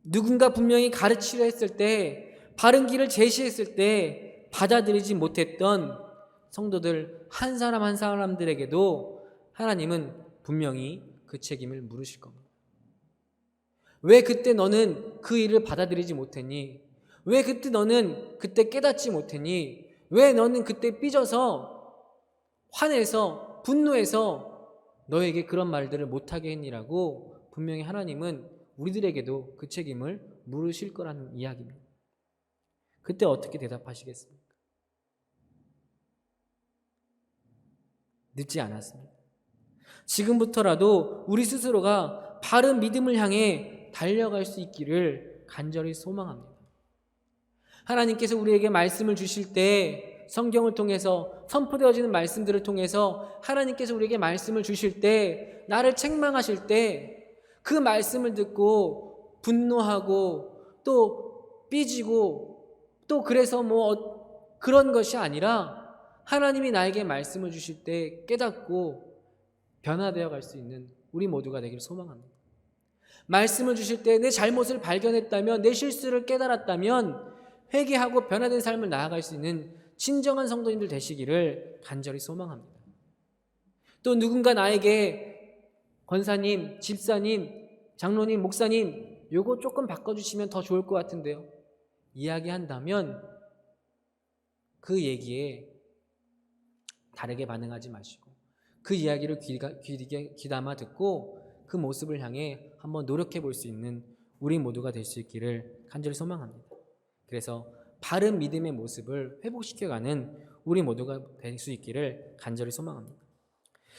누군가 분명히 가르치려 했을 때, 바른 길을 제시했을 때 받아들이지 못했던 성도들 한 사람 한 사람들에게도 하나님은 분명히 그 책임을 물으실 겁니다. 왜 그때 너는 그 일을 받아들이지 못했니? 왜 그때 너는 그때 깨닫지 못했니? 왜 너는 그때 삐져서 화내서 분노해서 너에게 그런 말들을 못하게 했니라고 분명히 하나님은 우리들에게도 그 책임을 물으실 거라는 이야기입니다. 그때 어떻게 대답하시겠습니까? 늦지 않았습니다. 지금부터라도 우리 스스로가 바른 믿음을 향해 달려갈 수 있기를 간절히 소망합니다. 하나님께서 우리에게 말씀을 주실 때, 성경을 통해서 선포되어지는 말씀들을 통해서 하나님께서 우리에게 말씀을 주실 때, 나를 책망하실 때 그 말씀을 듣고 분노하고 또 삐지고 또 그래서 그런 것이 아니라, 하나님이 나에게 말씀을 주실 때 깨닫고 변화되어 갈 수 있는 우리 모두가 되기를 소망합니다. 말씀을 주실 때 내 잘못을 발견했다면, 내 실수를 깨달았다면 회개하고 변화된 삶을 나아갈 수 있는 진정한 성도님들 되시기를 간절히 소망합니다. 또 누군가 나에게 권사님, 집사님, 장로님, 목사님, 요거 조금 바꿔주시면 더 좋을 것 같은데요, 이야기한다면 그 얘기에 다르게 반응하지 마시고 그 이야기를 귀담아 듣고 그 모습을 향해 한번 노력해 볼 수 있는 우리 모두가 될 수 있기를 간절히 소망합니다. 그래서 바른 믿음의 모습을 회복시켜가는 우리 모두가 될 수 있기를 간절히 소망합니다.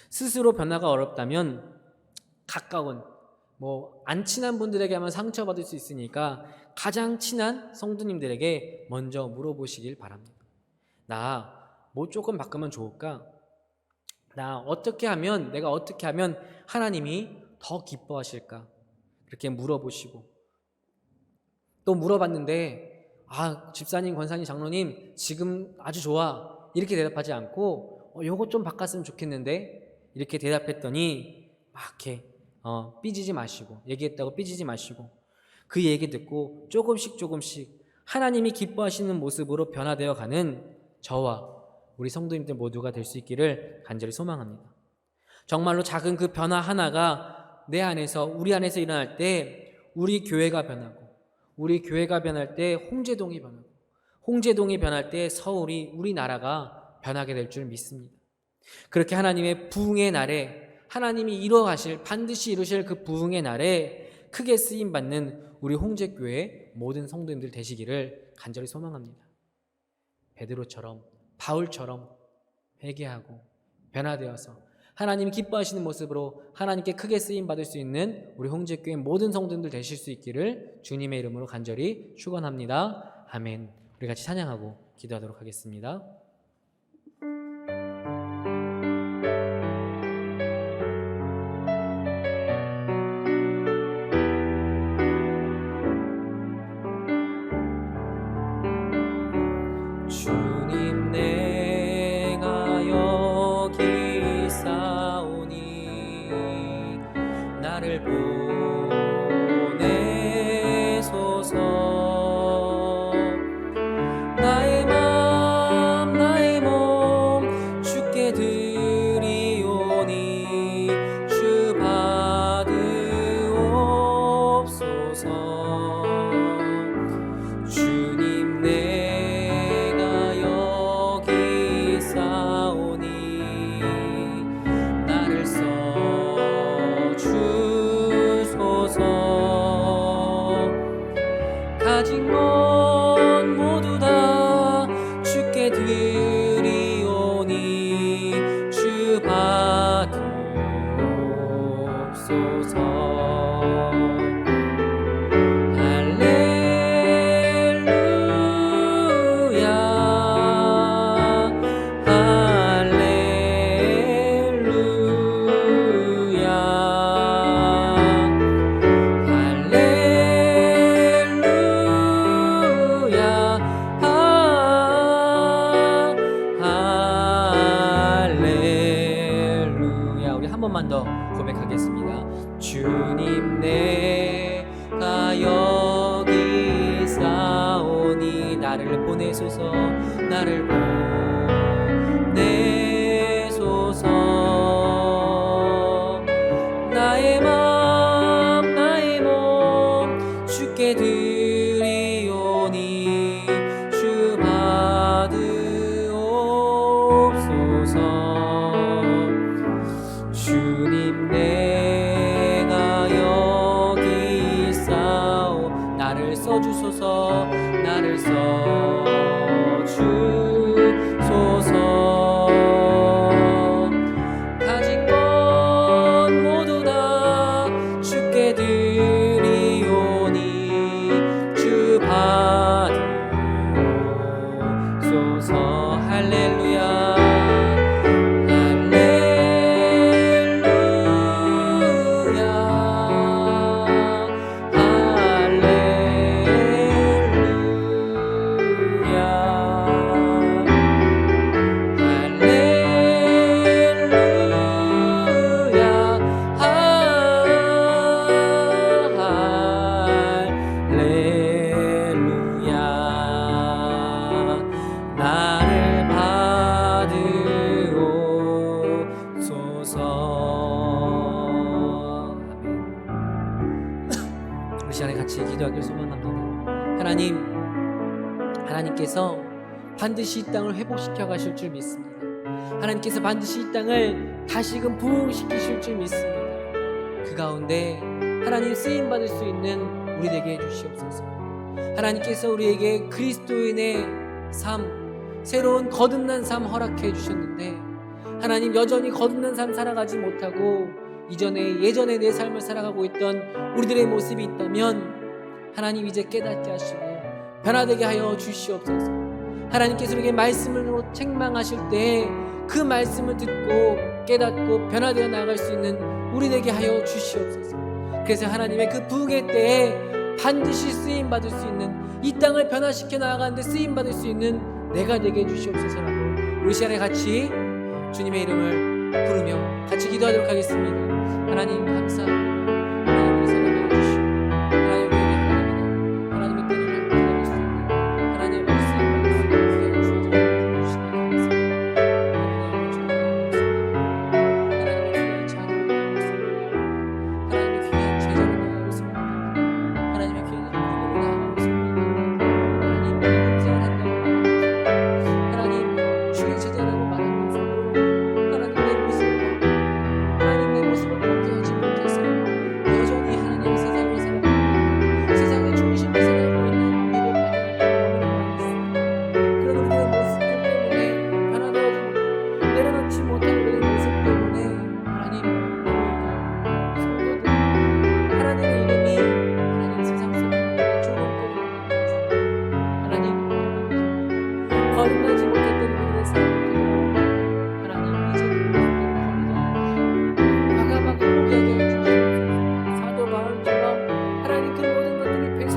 스스로 변화가 어렵다면 가까운, 안 친한 분들에게 하면 상처받을 수 있으니까 가장 친한 성도님들에게 먼저 물어보시길 바랍니다. 나 뭐 조금 바꾸면 좋을까? 내가 어떻게 하면 하나님이 더 기뻐하실까? 이렇게 물어보시고, 또 물어봤는데 집사님, 권사님, 장로님 지금 아주 좋아 이렇게 대답하지 않고 요거 좀 바꿨으면 좋겠는데 이렇게 대답했더니 막 이렇게 삐지지 마시고, 얘기했다고 삐지지 마시고 그 얘기 듣고 조금씩 하나님이 기뻐하시는 모습으로 변화되어 가는 저와 우리 성도님들 모두가 될 수 있기를 간절히 소망합니다. 정말로 작은 그 변화 하나가 내 안에서, 우리 안에서 일어날 때 우리 교회가 변하고, 우리 교회가 변할 때 홍제동이 변하고, 홍제동이 변할 때 서울이, 우리나라가 변하게 될 줄 믿습니다. 그렇게 하나님의 부흥의 날에, 하나님이 반드시 이루실 그 부흥의 날에 크게 쓰임받는 우리 홍제교회 모든 성도님들 되시기를 간절히 소망합니다. 베드로처럼, 바울처럼 회개하고 변화되어서 하나님이 기뻐하시는 모습으로 하나님께 크게 쓰임받을 수 있는 우리 홍제교회 모든 성도님들 되실 수 있기를 주님의 이름으로 간절히 축원합니다. 아멘. 우리 같이 찬양하고 기도하도록 하겠습니다. 주님, 내가 여기 있사오니 나를 보내소서. 나의 맘 나의 몸 주께 드리오니 주 받으옵소서. 주님, 내가 여기 있사오니 나를 써주소서. 가진 것 모두 다 주께 드리오니 주 받으옵소서. 더 고백하겠습니다. 주님, 내가 여기 있사오니 나를 보내소서. 나를 보내소서. 나의 맘 나의 몸 주께 드리오니 주 받으옵소서. 주님, 내가 여기 있사오. 나를 써주소서. 나를 써주소서. 가진 것 모두 다 주께 드리오니 주 받으옵소서. 할렐루야. 우리 시간에 같이 기도하길 소망합니다. 하나님께서 반드시 이 땅을 회복시켜 가실 줄 믿습니다. 하나님께서 반드시 이 땅을 다시금 부흥시키실 줄 믿습니다. 그 가운데 하나님 쓰임받을 수 있는 우리 되게 해주시옵소서. 하나님께서 우리에게 그리스도인의 삶, 새로운 거듭난 삶 허락해 주셨는데 하나님, 여전히 거듭난 삶 살아가지 못하고 예전에 내 삶을 살아가고 있던 우리들의 모습이 있다면 하나님, 이제 깨닫게 하시고 변화되게 하여 주시옵소서. 하나님께서 우리에게 말씀으로 책망하실 때 그 말씀을 듣고 깨닫고 변화되어 나아갈 수 있는 우리 되게 하여 주시옵소서. 그래서 하나님의 그 부흥의 때에 반드시 쓰임받을 수 있는, 이 땅을 변화시켜 나아가는데 쓰임받을 수 있는 내가 되게 해주시옵소서라고 우리 시간에 같이 주님의 이름을 부르며 같이 기도하도록 하겠습니다. 하나님, 감사합니다. 하나님, 우리 사랑해 주시고 하나님, 우리에게 하나님의 뜻을 기다릴 수 있는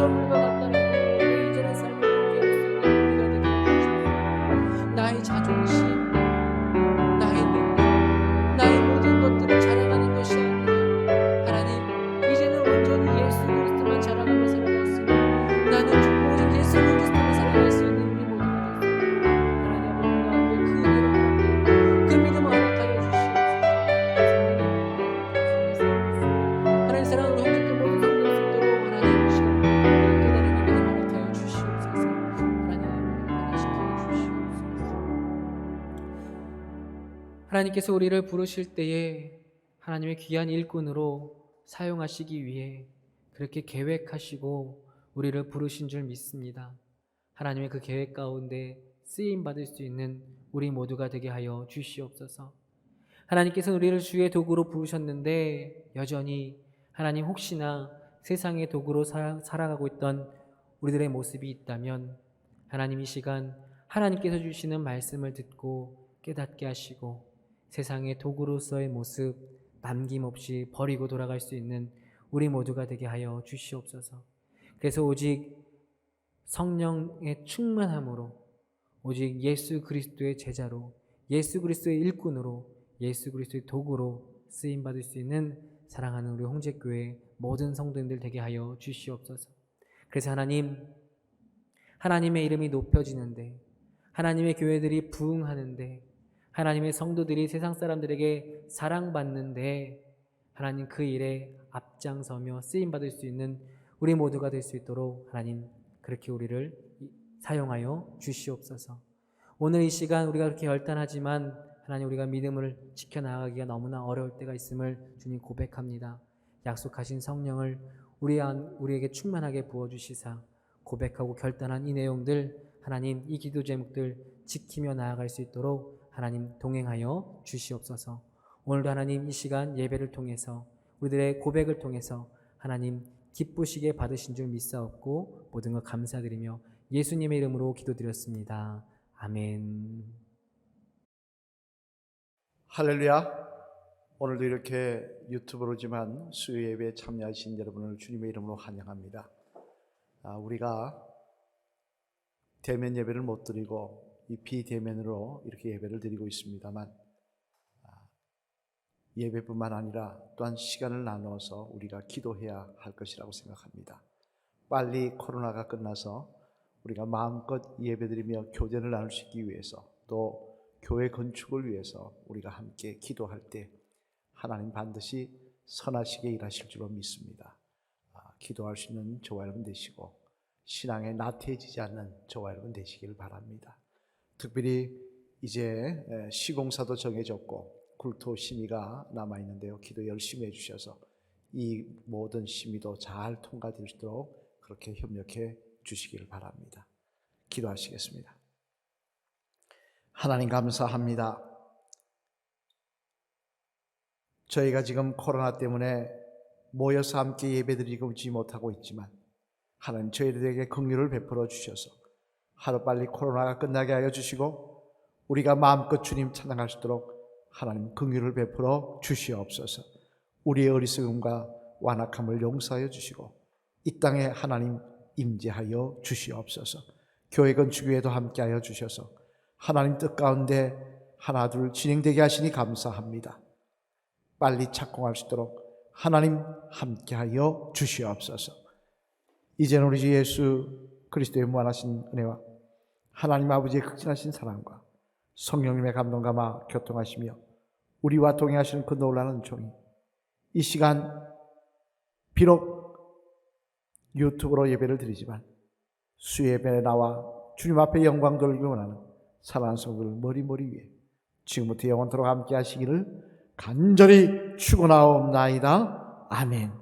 선물과 같다는 그 매일절한 삶을 포기할 수 있는 우리가 되게 하옵소서. 나의 자존심, 나의 능력, 나의 모든 것들을 자랑하는 것이 아니라 하나님, 이제는 온전히 예수 그리스도만 자랑하며 살아갈 수 있는, 나는 오직 예수 그리스도만 살아갈 수 있는 우리 모두가 되겠습니다. 하나님 아버지 가운데 그 은혜를 허락하여 그 믿음을 허락하여 주시옵소서. 하나님 사랑하는 형제들 모두 성령 수 있도록 하나님 이 시간 깨달은 믿음 허락하여 주시옵소서. 하나님 변화시켜 주시옵소서. 하나님께서 우리를 부르실 때에 하나님의 귀한 일꾼으로 사용하시기 위해 그렇게 계획하시고 우리를 부르신 줄 믿습니다. 하나님의 그 계획 가운데 쓰임 받을 수 있는 우리 모두가 되게 하여 주시옵소서. 하나님께서 우리를 주의 도구로 부르셨는데 여전히 하나님 혹시나 세상의 도구로 살아가고 있던 우리들의 모습이 있다면 하나님 이 시간 하나님께서 주시는 말씀을 듣고 깨닫게 하시고 세상의 도구로서의 모습 남김없이 버리고 돌아갈 수 있는 우리 모두가 되게 하여 주시옵소서. 그래서 오직 성령의 충만함으로 오직 예수 그리스도의 제자로 예수 그리스도의 일꾼으로 예수 그리스도의 도구로 쓰임받을 수 있는 사랑하는 우리 홍제교회 모든 성도님들 되게 하여 주시옵소서. 그래서 하나님, 하나님의 이름이 높여지는데 하나님의 교회들이 부흥하는데 하나님의 성도들이 세상 사람들에게 사랑받는데 하나님 그 일에 앞장서며 쓰임받을 수 있는 우리 모두가 될 수 있도록 하나님 그렇게 우리를 사용하여 주시옵소서. 오늘 이 시간 우리가 그렇게 결단하지만 하나님 우리가 믿음을 지켜나가기가 너무나 어려울 때가 있음을 주님 고백합니다. 약속하신 성령을 우리에게 충만하게 부어주시사 고백하고 결단한 이 내용들 하나님 이 기도 제목들 지키며 나아갈 수 있도록 하나님 동행하여 주시옵소서. 오늘도 하나님 이 시간 예배를 통해서 우리들의 고백을 통해서 하나님 기쁘시게 받으신 줄 믿사옵고 모든 것 감사드리며 예수님의 이름으로 기도드렸습니다. 아멘. 할렐루야. 오늘도 이렇게 유튜브로지만 수요 예배에 참여하신 여러분을 주님의 이름으로 환영합니다. 우리가 대면 예배를 못 드리고 이 비대면으로 이렇게 예배를 드리고 있습니다만 예배뿐만 아니라 또한 시간을 나누어서 우리가 기도해야 할 것이라고 생각합니다. 빨리 코로나가 끝나서 우리가 마음껏 예배드리며 교제를 나눌 수 있기 위해서 또 교회 건축을 위해서 우리가 함께 기도할 때 하나님 반드시 선하시게 일하실 줄로 믿습니다. 기도할 수 있는 저와 여러분 되시고 신앙에 나태해지지 않는 저와 여러분 되시길 바랍니다. 특별히 이제 시공사도 정해졌고 굴토 심의가 남아있는데요. 기도 열심히 해주셔서 이 모든 심의도 잘 통과될 수 있도록 그렇게 협력해 주시길 바랍니다. 기도하시겠습니다. 하나님 감사합니다. 저희가 지금 코로나 때문에 모여서 함께 예배드리고 있지 못하고 있지만 하나님 저희들에게 긍휼을 베풀어 주셔서 하루빨리 코로나가 끝나게 하여 주시고 우리가 마음껏 주님 찬양할 수 있도록 하나님 긍휼을 베풀어 주시옵소서. 우리의 어리석음과 완악함을 용서하여 주시고 이 땅에 하나님 임재하여 주시옵소서. 교회 건축위에도 함께하여 주셔서 하나님 뜻 가운데 하나 둘 진행되게 하시니 감사합니다. 빨리 착공할 수 있도록 하나님 함께하여 주시옵소서. 이제는 우리 주 예수 그리스도의 무한하신 은혜와 하나님 아버지의 극진하신 사랑과 성령님의 감동감화 교통하시며 우리와 동행하시는 그 놀라운 은총이 이 시간 비록 유튜브로 예배를 드리지만 수예배에 나와 주님 앞에 영광 돌리기 원하는 사랑하는 성도들 머리 위에 지금부터 영원토록 함께 하시기를 간절히 축원하옵나이다. 아멘.